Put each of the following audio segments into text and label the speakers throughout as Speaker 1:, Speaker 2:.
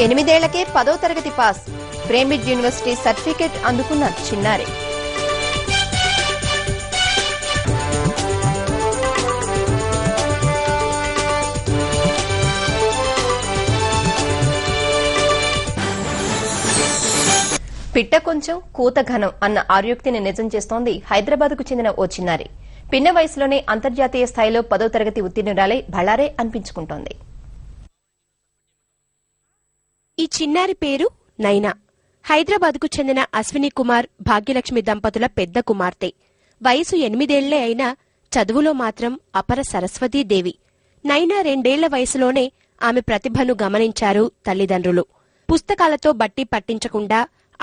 Speaker 1: 8 ఏళ్లకే 10వ తరగతి pass. Cambridge university certificate అందుకున్న చిన్నారి. పిట్ట కొంచెం కూత ఘనం అన్న ఆర్యోక్తిని నిజం చేస్తోంది హైదరాబాద్కు చెందిన ఓ చిన్నారి. పిన్న వయసులోనే అంతర్జాతీయ స్థాయిలో 10వ తరగతి ఉత్తీర్ణురాలై బళారే అనిపించుకుంటోంది.
Speaker 2: ఈ చిన్నారి పేరు నైనా. హైదరాబాద్కు చెందిన అశ్విని కుమార్, భాగ్యలక్ష్మి దంపతుల పెద్ద కుమార్తె. వయసు 8 ఏళ్లే అయినా చదువులో మాత్రం అపర సరస్వతీదేవి. నైనా 2 ఏళ్ల వయసులోనే ఆమె ప్రతిభను గమనించారు తల్లిదండ్రులు. పుస్తకాలతో బట్టి పట్టించకుండా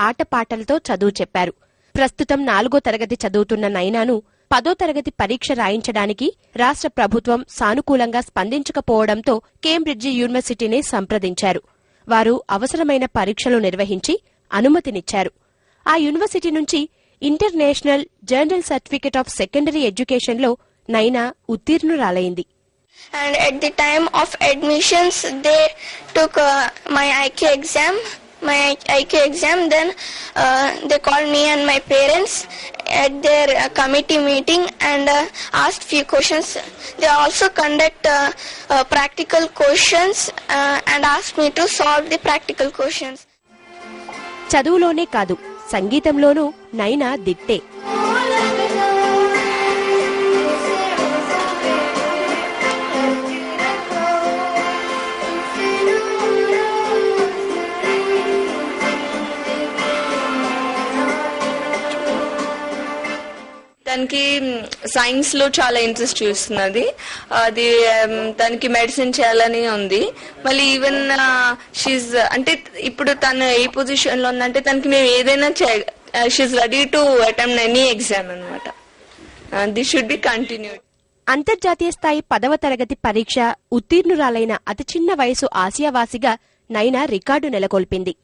Speaker 2: ఆటపాటలతో చదువు చెప్పారు. ప్రస్తుతం 4వ తరగతి చదువుతున్న నైనాను 10వ తరగతి పరీక్ష రాయించడానికి రాష్ట్ర ప్రభుత్వం సానుకూలంగా స్పందించకపోవడంతో కేంబ్రిడ్జి యూనివర్సిటీని సంప్రదించారు. వారు అవసరమైన పరీక్షలు నిర్వహించి అనుమతినిచ్చారు. ఆ యూనివర్సిటీ నుంచి international general certificate of secondary ఎడ్యుకేషన్లో నైనా ఉత్తీర్ణురాలైంది.
Speaker 3: And at the time of admissions, they took my IQ exam. Then they called me and my parents at their committee meeting and asked few questions. They also conduct practical questions and asked me to solve the practical questions.
Speaker 2: చదువులోనే కాదు, సంగీతంలోనూ నైనా దిట్టే.
Speaker 4: తనకి science లో చాలా interest చూస్తున్నది. అది తనకి medicine చేయాలని ఉంది. మళ్ళీ ఈవెన్ షీజ్ అంటే ఇప్పుడు తను ఏ పొజిషన్ లో ఉందంటే తనకి మేము ఏదైనా she's ready to attempt any exam అనమాట. This should be continued.
Speaker 2: అంతర్జాతీయ స్థాయి 10వ తరగతి పరీక్ష ఉత్తీర్ణురాలైన అతి చిన్న వయసు ఆసియావాసిగా నైనా రికార్డు నెలకొల్పింది.